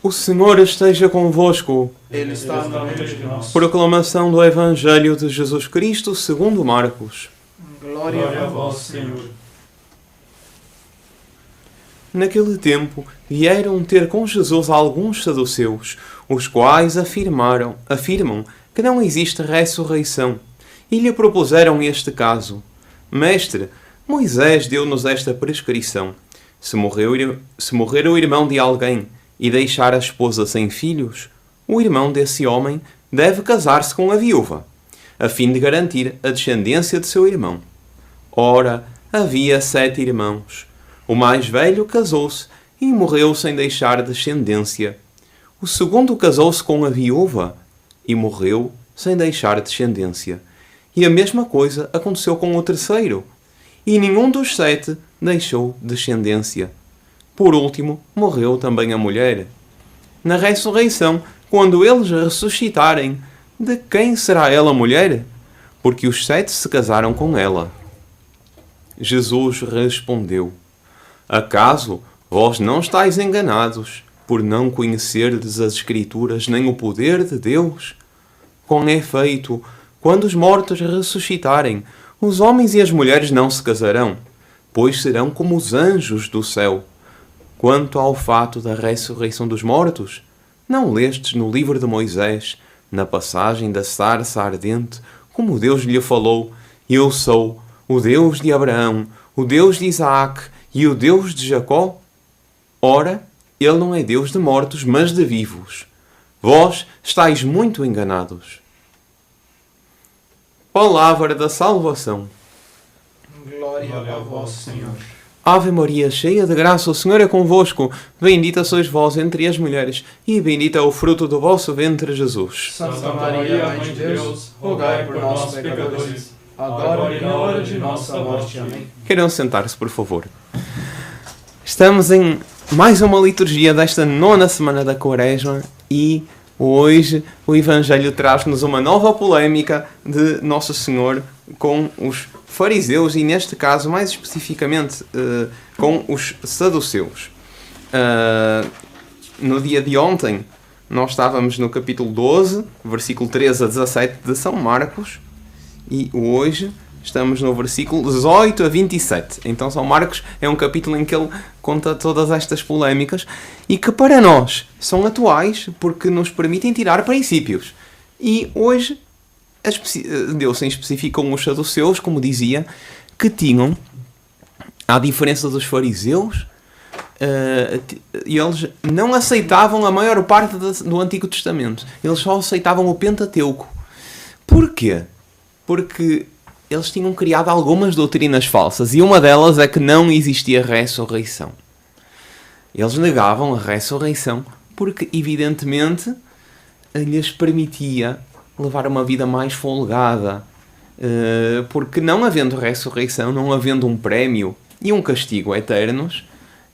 O Senhor esteja convosco. Ele está no meio de nós. Proclamação do Evangelho de Jesus Cristo segundo Marcos. Glória a vós, Senhor. Naquele tempo vieram ter com Jesus alguns saduceus, os quais afirmam que não existe ressurreição, e lhe propuseram este caso: Mestre, Moisés deu-nos esta prescrição: se morrer o irmão de alguém e deixar a esposa sem filhos, o irmão desse homem deve casar-se com a viúva, a fim de garantir a descendência de seu irmão. Ora, havia 7 irmãos. O mais velho casou-se e morreu sem deixar descendência. O segundo casou-se com a viúva e morreu sem deixar descendência. E a mesma coisa aconteceu com o terceiro. E nenhum dos 7 deixou descendência. Por último, morreu também a mulher. Na ressurreição, quando eles ressuscitarem, de quem será ela mulher? Porque os 7 se casaram com ela. Jesus respondeu: Acaso vós não estáis enganados por não conhecerdes as Escrituras nem o poder de Deus? Com efeito, quando os mortos ressuscitarem, os homens e as mulheres não se casarão, pois serão como os anjos do céu. Quanto ao fato da ressurreição dos mortos, não lestes no livro de Moisés, na passagem da sarça ardente, como Deus lhe falou: Eu sou o Deus de Abraão, o Deus de Isaac e o Deus de Jacó? Ora, ele não é Deus de mortos, mas de vivos. Vós estáis muito enganados. Palavra da salvação. Glória a vós, Senhor. Ave Maria, cheia de graça, o Senhor é convosco. Bendita sois vós entre as mulheres, e bendito é o fruto do vosso ventre, Jesus. Santa Maria, Mãe de Deus, rogai por nós, pecadores, agora e na hora de nossa morte. Amém. Queiram sentar-se, por favor. Estamos em mais uma liturgia desta 9ª semana da Quaresma e hoje o Evangelho traz-nos uma nova polémica de Nosso Senhor com os fariseus e, neste caso, mais especificamente, com os saduceus. No dia de ontem, nós estávamos no capítulo 12, versículo 13 a 17 de São Marcos, e hoje estamos no versículo 18 a 27. Então São Marcos é um capítulo em que ele conta todas estas polémicas e que para nós são atuais porque nos permitem tirar princípios. E hoje deu-se em específico com os saduceus, como dizia, que tinham, à diferença dos fariseus, eles não aceitavam a maior parte do Antigo Testamento. Eles só aceitavam o Pentateuco. Porquê? Porque eles tinham criado algumas doutrinas falsas e uma delas é que não existia ressurreição. Eles negavam a ressurreição porque, evidentemente, lhes permitia levar uma vida mais folgada. Porque não havendo ressurreição, não havendo um prémio e um castigo eternos,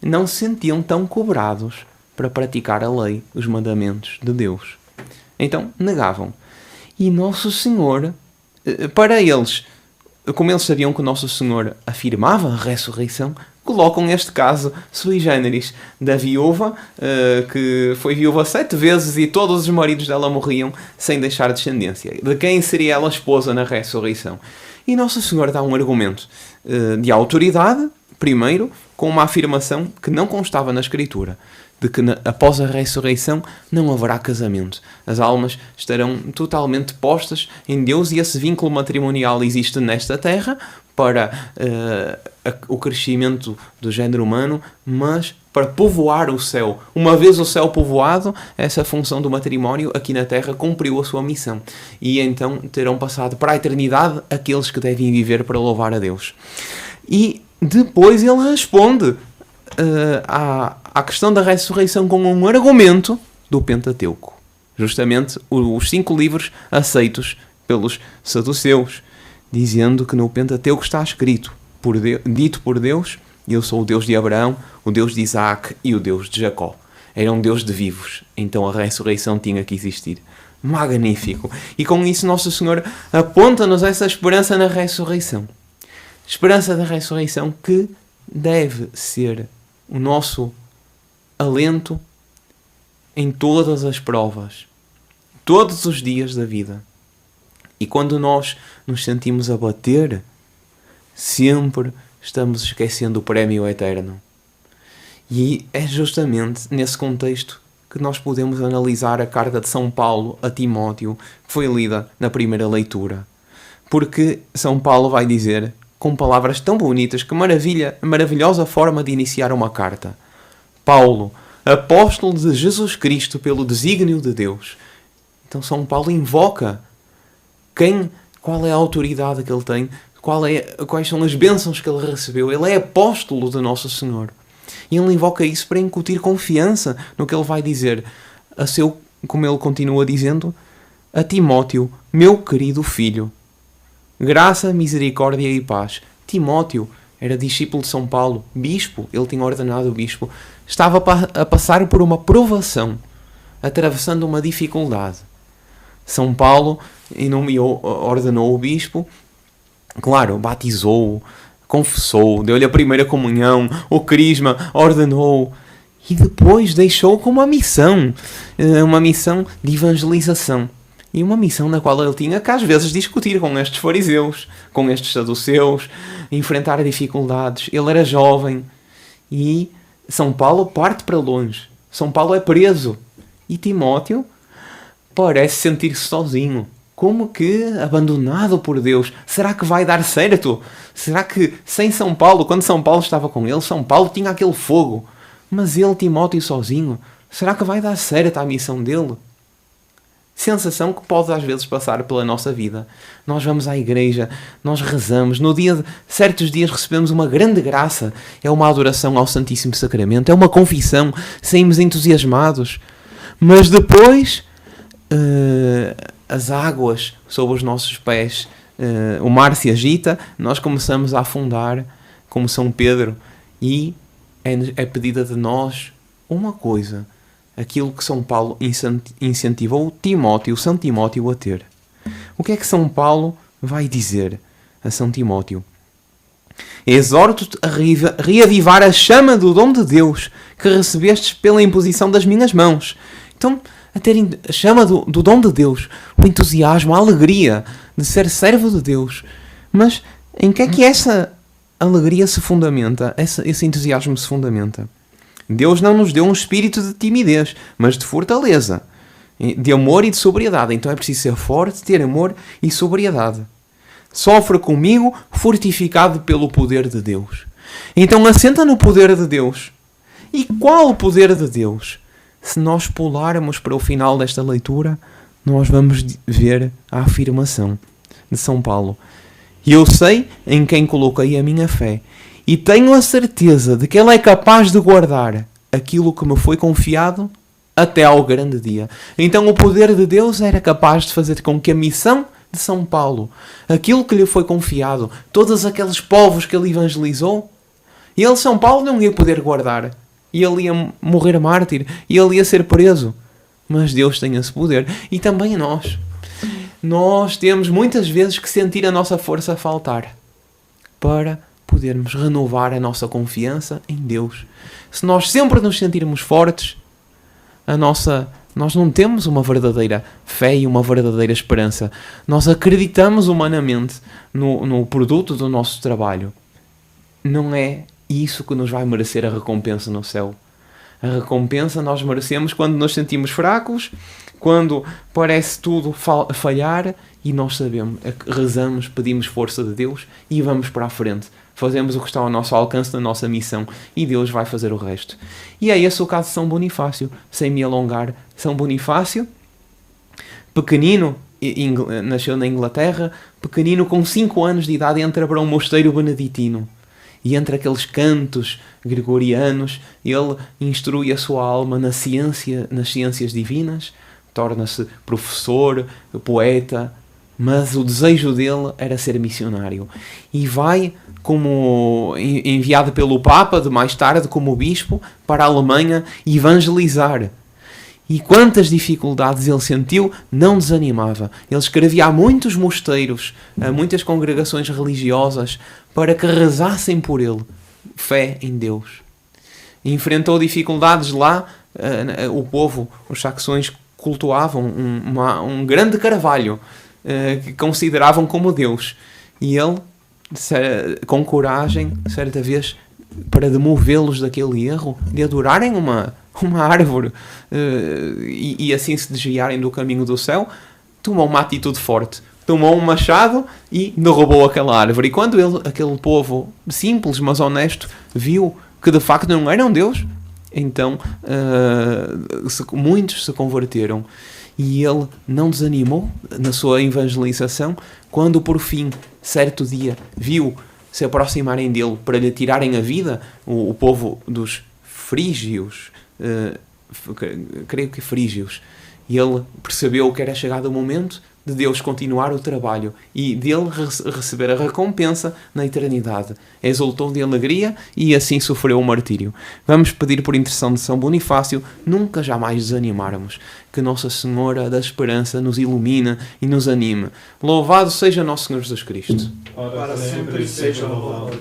não se sentiam tão cobrados para praticar a lei, os mandamentos de Deus. Então, negavam. E Nosso Senhor, para eles, como eles sabiam que o Nosso Senhor afirmava a ressurreição, colocam este caso sui generis da viúva, que foi viúva 7 vezes e todos os maridos dela morriam sem deixar descendência. De quem seria ela esposa na ressurreição? E Nosso Senhor dá um argumento de autoridade, primeiro, com uma afirmação que não constava na Escritura, de que após a ressurreição não haverá casamento. As almas estarão totalmente postas em Deus e esse vínculo matrimonial existe nesta terra para o crescimento do género humano, mas para povoar o céu. Uma vez o céu povoado, essa função do matrimónio aqui na terra cumpriu a sua missão. E então terão passado para a eternidade aqueles que devem viver para louvar a Deus. E depois ele responde à questão da ressurreição com um argumento do Pentateuco. Justamente os 5 livros aceitos pelos saduceus, dizendo que no Pentateuco está escrito, dito por Deus: Eu sou o Deus de Abraão, o Deus de Isaac e o Deus de Jacó. Era um Deus de vivos, então a ressurreição tinha que existir. Magnífico! E com isso Nosso Senhor aponta-nos essa esperança na ressurreição. Esperança da ressurreição que deve ser o nosso alento em todas as provas, todos os dias da vida. E quando nós nos sentimos a bater, sempre estamos esquecendo o prémio eterno. E é justamente nesse contexto que nós podemos analisar a carta de São Paulo a Timóteo, que foi lida na primeira leitura. Porque São Paulo vai dizer, com palavras tão bonitas, que maravilhosa forma de iniciar uma carta. Paulo, apóstolo de Jesus Cristo pelo desígnio de Deus. Então São Paulo invoca qual é a autoridade que ele tem, quais são as bênçãos que ele recebeu. Ele é apóstolo de Nosso Senhor. E ele invoca isso para incutir confiança no que ele vai dizer como ele continua dizendo, a Timóteo, meu querido filho. Graça, misericórdia e paz. Timóteo era discípulo de São Paulo, bispo, ele tinha ordenado bispo, estava a passar por uma provação, atravessando uma dificuldade. São Paulo ordenou o bispo, claro, batizou-o, confessou, deu-lhe a primeira comunhão, o crisma, ordenou e depois deixou com uma missão de evangelização. E uma missão na qual ele tinha que às vezes discutir com estes fariseus, com estes saduceus, enfrentar dificuldades. Ele era jovem e São Paulo parte para longe. São Paulo é preso e Timóteo parece sentir-se sozinho. Como que abandonado por Deus? Será que vai dar certo? Será que sem São Paulo, quando São Paulo estava com ele, São Paulo tinha aquele fogo? Mas ele, Timóteo, sozinho, será que vai dar certo a missão dele? Sensação que pode às vezes passar pela nossa vida. Nós vamos à igreja, nós rezamos, certos dias recebemos uma grande graça. É uma adoração ao Santíssimo Sacramento, é uma confissão, saímos entusiasmados. Mas depois as águas sob os nossos pés, o mar se agita, nós começamos a afundar como São Pedro e é pedida de nós uma coisa, aquilo que São Paulo incentivou São Timóteo a ter. O que é que São Paulo vai dizer a São Timóteo? Exorto-te a reavivar a chama do dom de Deus que recebestes pela imposição das minhas mãos. Então, a ter a chama do dom de Deus, o entusiasmo, a alegria de ser servo de Deus. Mas em que é que essa alegria se fundamenta, esse entusiasmo se fundamenta? Deus não nos deu um espírito de timidez, mas de fortaleza, de amor e de sobriedade. Então é preciso ser forte, ter amor e sobriedade. Sofre comigo, fortificado pelo poder de Deus. Então assenta no poder de Deus. E qual o poder de Deus? Se nós pularmos para o final desta leitura, nós vamos ver a afirmação de São Paulo. E eu sei em quem coloquei a minha fé, e tenho a certeza de que Ele é capaz de guardar aquilo que me foi confiado até ao grande dia. Então o poder de Deus era capaz de fazer com que a missão de São Paulo, aquilo que lhe foi confiado, todos aqueles povos que ele evangelizou, ele, São Paulo, não ia poder guardar. E ele ia morrer mártir. E ele ia ser preso. Mas Deus tem esse poder. E também nós. Nós temos muitas vezes que sentir a nossa força faltar. Para podermos renovar a nossa confiança em Deus. Se nós sempre nos sentirmos fortes, nós não temos uma verdadeira fé e uma verdadeira esperança. Nós acreditamos humanamente no produto do nosso trabalho. Não é isso que nos vai merecer a recompensa no céu. A recompensa nós merecemos quando nos sentimos fracos, quando parece tudo falhar e nós sabemos, rezamos, pedimos força de Deus e vamos para a frente. Fazemos o que está ao nosso alcance da nossa missão e Deus vai fazer o resto. E é esse o caso de São Bonifácio. Sem me alongar, São Bonifácio, pequenino, nasceu na Inglaterra, pequenino com 5 anos de idade, entra para um mosteiro beneditino. E entre aqueles cantos gregorianos, ele instrui a sua alma nas ciências divinas, torna-se professor, poeta, mas o desejo dele era ser missionário. E vai, como enviado pelo Papa, de mais tarde como bispo, para a Alemanha, evangelizar. E quantas dificuldades ele sentiu, não desanimava. Ele escrevia a muitos mosteiros, a muitas congregações religiosas, para que rezassem por ele. Fé em Deus. Enfrentou dificuldades lá, o povo, os saxões, cultuavam um grande carvalho que consideravam como Deus. E ele, com coragem, certa vez, para demovê-los daquele erro de adorarem uma árvore e assim se desviarem do caminho do céu, tomou uma atitude forte. Tomou um machado e derrubou aquela árvore. E quando aquele povo simples, mas honesto, viu que de facto não era um Deus, então muitos se converteram. E ele não desanimou na sua evangelização quando, por fim, certo dia, viu se aproximarem dele para lhe tirarem a vida, o povo dos frígios, creio que frígios. E ele percebeu que era chegado o momento de Deus continuar o trabalho e dele receber a recompensa na eternidade. Exultou de alegria e assim sofreu o martírio. Vamos pedir por intercessão de São Bonifácio nunca jamais desanimarmos. Que Nossa Senhora da Esperança nos ilumine e nos anime. Louvado seja nosso Senhor Jesus Cristo. Para sempre seja louvado.